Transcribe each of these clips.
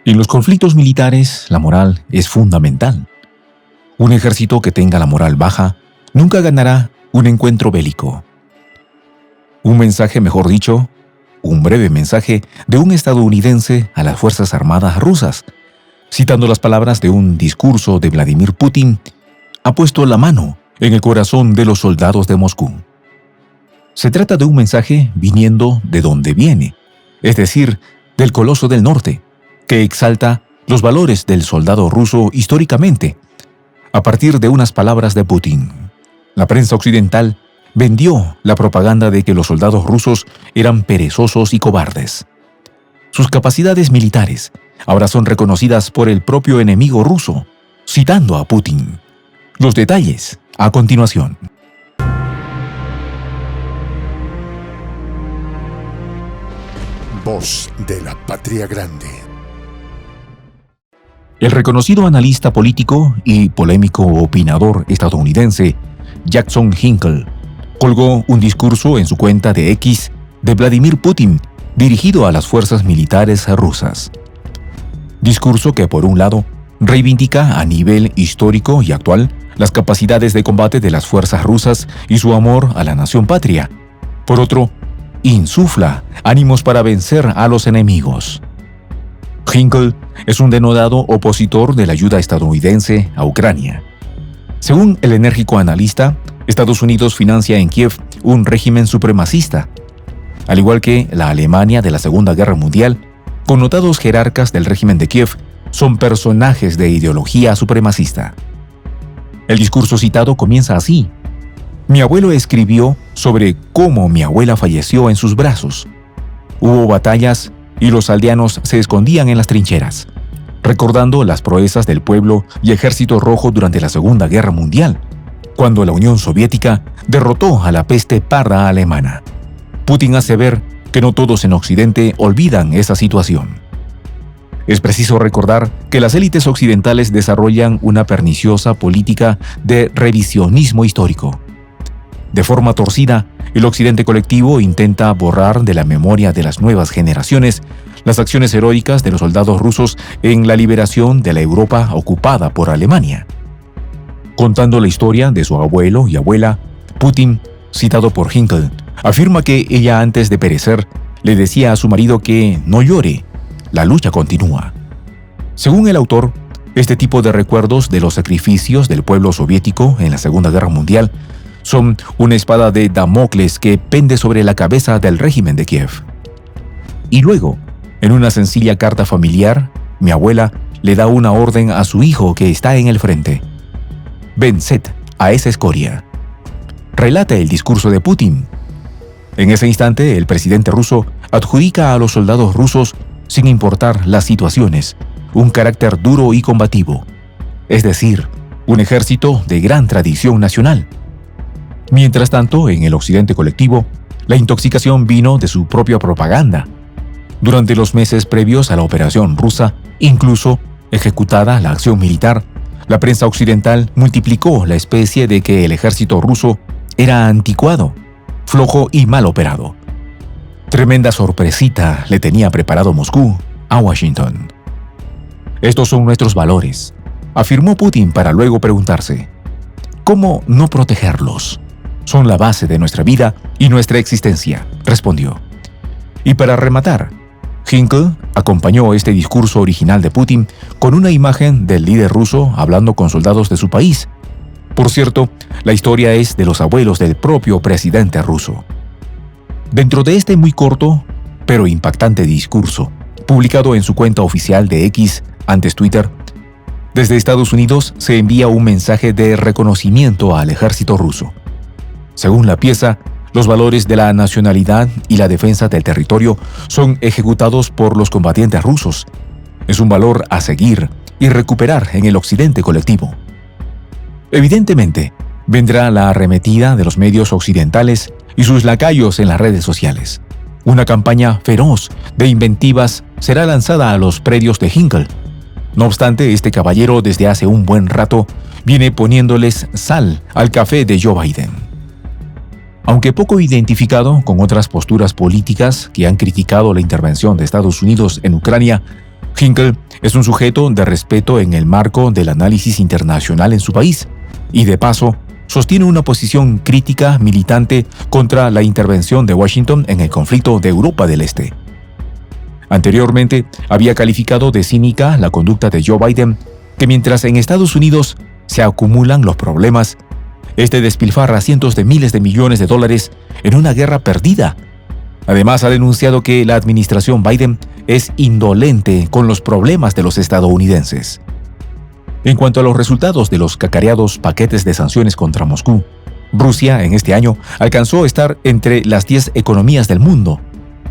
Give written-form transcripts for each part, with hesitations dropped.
En los conflictos militares, la moral es fundamental. Un ejército que tenga la moral baja nunca ganará un encuentro bélico. Un mensaje, mejor dicho, un breve mensaje de un estadounidense a las Fuerzas Armadas rusas, citando las palabras de un discurso de Vladimir Putin, ha puesto la mano en el corazón de los soldados de Moscú. Se trata de un mensaje viniendo de donde viene, es decir, del Coloso del Norte, que exalta los valores del soldado ruso históricamente, a partir de unas palabras de Putin. La prensa occidental vendió la propaganda de que los soldados rusos eran perezosos y cobardes. Sus capacidades militares ahora son reconocidas por el propio enemigo ruso, citando a Putin. Los detalles a continuación. Voz de la Patria Grande. El reconocido analista político y polémico opinador estadounidense Jackson Hinkle colgó un discurso en su cuenta de X de Vladimir Putin dirigido a las fuerzas militares rusas. Discurso que, por un lado, reivindica a nivel histórico y actual las capacidades de combate de las fuerzas rusas y su amor a la nación patria. Por otro, insufla ánimos para vencer a los enemigos. Hinkle es un denodado opositor de la ayuda estadounidense a Ucrania. Según el enérgico analista, Estados Unidos financia en Kiev un régimen supremacista. Al igual que la Alemania de la Segunda Guerra Mundial, connotados jerarcas del régimen de Kiev son personajes de ideología supremacista. El discurso citado comienza así. Mi abuelo escribió sobre cómo mi abuela falleció en sus brazos. Hubo batallas y los aldeanos se escondían en las trincheras, recordando las proezas del pueblo y ejército rojo durante la Segunda Guerra Mundial, cuando la Unión Soviética derrotó a la peste parda alemana. Putin hace ver que no todos en Occidente olvidan esa situación. Es preciso recordar que las élites occidentales desarrollan una perniciosa política de revisionismo histórico. De forma torcida, el Occidente colectivo intenta borrar de la memoria de las nuevas generaciones las acciones heroicas de los soldados rusos en la liberación de la Europa ocupada por Alemania. Contando la historia de su abuelo y abuela, Putin, citado por Hinkle, afirma que ella antes de perecer le decía a su marido que no llore, la lucha continúa. Según el autor, este tipo de recuerdos de los sacrificios del pueblo soviético en la Segunda Guerra Mundial son una espada de Damocles que pende sobre la cabeza del régimen de Kiev. Y luego, en una sencilla carta familiar, mi abuela le da una orden a su hijo que está en el frente. Venced a esa escoria. Relata el discurso de Putin. En ese instante, el presidente ruso adjudica a los soldados rusos, sin importar las situaciones, un carácter duro y combativo, es decir, un ejército de gran tradición nacional. Mientras tanto, en el Occidente colectivo, la intoxicación vino de su propia propaganda. Durante los meses previos a la operación rusa, incluso ejecutada la acción militar, la prensa occidental multiplicó la especie de que el ejército ruso era anticuado, flojo y mal operado. Tremenda sorpresita le tenía preparado Moscú a Washington. Estos son nuestros valores, afirmó Putin para luego preguntarse, ¿cómo no protegerlos? Son la base de nuestra vida y nuestra existencia, respondió. Y para rematar, Hinkle acompañó este discurso original de Putin con una imagen del líder ruso hablando con soldados de su país. Por cierto, la historia es de los abuelos del propio presidente ruso. Dentro de este muy corto, pero impactante discurso, publicado en su cuenta oficial de X, antes Twitter, desde Estados Unidos se envía un mensaje de reconocimiento al ejército ruso. Según la pieza, los valores de la nacionalidad y la defensa del territorio son ejecutados por los combatientes rusos. Es un valor a seguir y recuperar en el Occidente colectivo. Evidentemente, vendrá la arremetida de los medios occidentales y sus lacayos en las redes sociales. Una campaña feroz de inventivas será lanzada a los predios de Hinkle. No obstante, este caballero desde hace un buen rato viene poniéndoles sal al café de Joe Biden. Aunque poco identificado con otras posturas políticas que han criticado la intervención de Estados Unidos en Ucrania, Hinkle es un sujeto de respeto en el marco del análisis internacional en su país y, de paso, sostiene una posición crítica militante contra la intervención de Washington en el conflicto de Europa del Este. Anteriormente, había calificado de cínica la conducta de Joe Biden, que mientras en Estados Unidos se acumulan los problemas, este despilfarra cientos de miles de millones de dólares en una guerra perdida. Además, ha denunciado que la administración Biden es indolente con los problemas de los estadounidenses. En cuanto a los resultados de los cacareados paquetes de sanciones contra Moscú, Rusia en este año alcanzó a estar entre las 10 economías del mundo,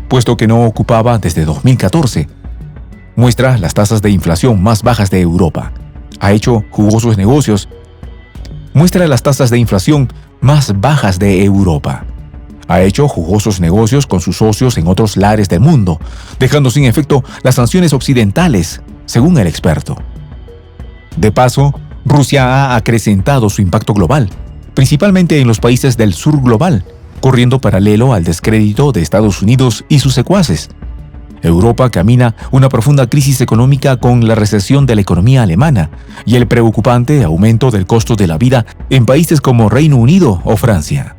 puesto que no ocupaba desde 2014. Muestra las tasas de inflación más bajas de Europa. Ha hecho jugosos negocios. Muestra las tasas de inflación más bajas de Europa. Ha hecho jugosos negocios con sus socios en otros lares del mundo, dejando sin efecto las sanciones occidentales, según el experto. De paso, Rusia ha acrecentado su impacto global, principalmente en los países del sur global, corriendo paralelo al descrédito de Estados Unidos y sus secuaces. Europa camina una profunda crisis económica con la recesión de la economía alemana y el preocupante aumento del costo de la vida en países como Reino Unido o Francia.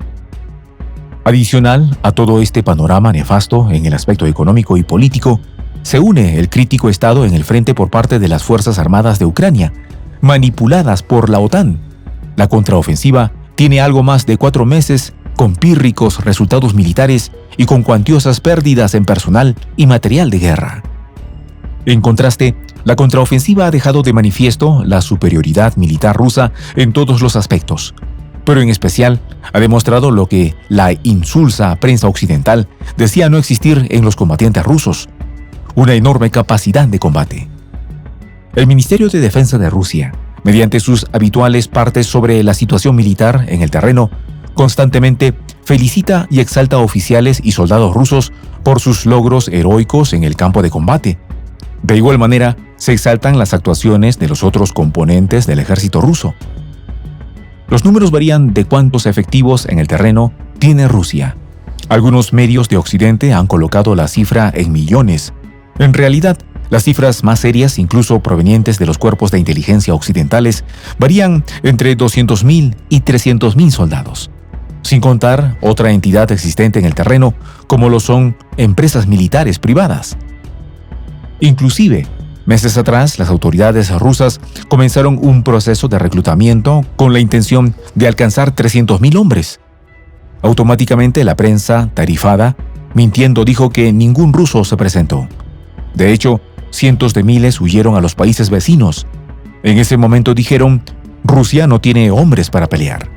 Adicional a todo este panorama nefasto en el aspecto económico y político, se une el crítico estado en el frente por parte de las Fuerzas Armadas de Ucrania, manipuladas por la OTAN. La contraofensiva tiene algo más de 4 meses con pírricos resultados militares y con cuantiosas pérdidas en personal y material de guerra. En contraste, la contraofensiva ha dejado de manifiesto la superioridad militar rusa en todos los aspectos, pero en especial ha demostrado lo que la insulsa prensa occidental decía no existir en los combatientes rusos: una enorme capacidad de combate. El Ministerio de Defensa de Rusia, mediante sus habituales partes sobre la situación militar en el terreno, constantemente felicita y exalta a oficiales y soldados rusos por sus logros heroicos en el campo de combate. De igual manera, se exaltan las actuaciones de los otros componentes del ejército ruso. Los números varían de cuántos efectivos en el terreno tiene Rusia. Algunos medios de Occidente han colocado la cifra en millones. En realidad, las cifras más serias, incluso provenientes de los cuerpos de inteligencia occidentales, varían entre 200.000 y 300.000 soldados, sin contar otra entidad existente en el terreno, como lo son empresas militares privadas. Inclusive, meses atrás, las autoridades rusas comenzaron un proceso de reclutamiento con la intención de alcanzar 300.000 hombres. Automáticamente, la prensa tarifada, mintiendo, dijo que ningún ruso se presentó. De hecho, cientos de miles huyeron a los países vecinos. En ese momento dijeron: Rusia no tiene hombres para pelear.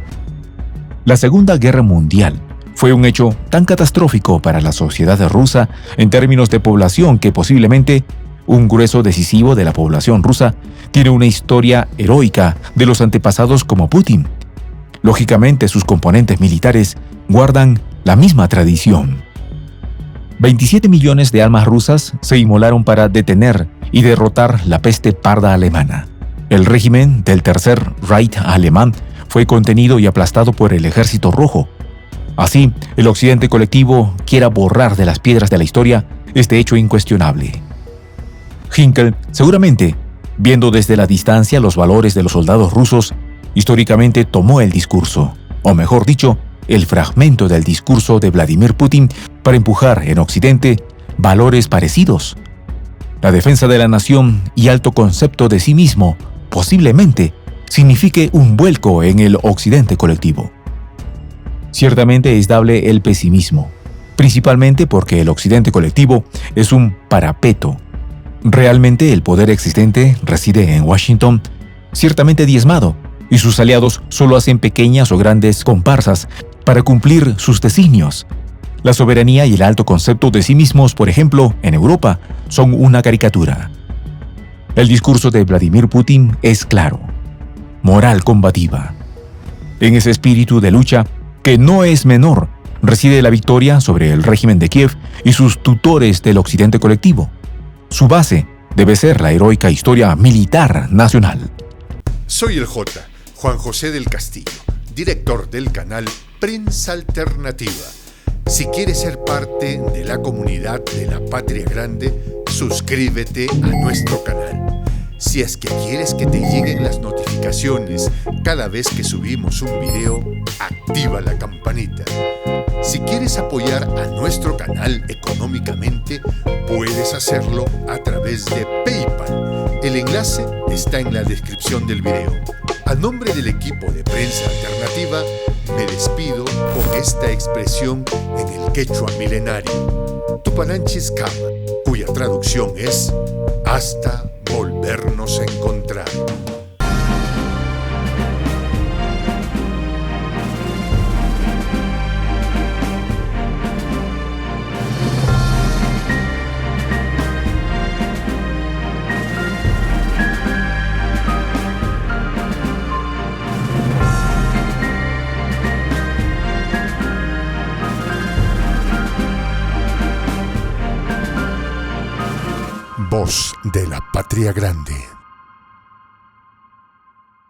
La Segunda Guerra Mundial fue un hecho tan catastrófico para la sociedad rusa en términos de población que posiblemente un grueso decisivo de la población rusa tiene una historia heroica de los antepasados como Putin. Lógicamente, sus componentes militares guardan la misma tradición. 27 millones de almas rusas se inmolaron para detener y derrotar la peste parda alemana. El régimen del Tercer Reich alemán fue contenido y aplastado por el Ejército Rojo. Así, el Occidente colectivo quiera borrar de las piedras de la historia este hecho incuestionable. Hinkle, seguramente, viendo desde la distancia los valores de los soldados rusos, históricamente tomó el discurso, o mejor dicho, el fragmento del discurso de Vladimir Putin para empujar en Occidente valores parecidos. La defensa de la nación y alto concepto de sí mismo posiblemente signifique un vuelco en el Occidente colectivo. Ciertamente es dable el pesimismo, principalmente porque el Occidente colectivo es un parapeto. Realmente el poder existente reside en Washington, ciertamente diezmado, y sus aliados solo hacen pequeñas o grandes comparsas para cumplir sus designios. La soberanía y el alto concepto de sí mismos, por ejemplo, en Europa, son una caricatura. El discurso de Vladimir Putin es claro: moral combativa. En ese espíritu de lucha, que no es menor, reside la victoria sobre el régimen de Kiev y sus tutores del Occidente colectivo. Su base debe ser la heroica historia militar nacional. Soy el J, Juan José del Castillo, director del canal Prensa Alternativa. Si quieres ser parte de la comunidad de la Patria Grande, suscríbete a nuestro canal. Si es que quieres que te lleguen las notificaciones cada vez que subimos un video, activa la campanita. Si quieres apoyar a nuestro canal económicamente, puedes hacerlo a través de PayPal. El enlace está en la descripción del video. A nombre del equipo de Prensa Alternativa, me despido con esta expresión en el quechua milenario, Tupananchis Kama, cuya traducción es hasta volvernos a encontrar. Voz de la Patria Grande.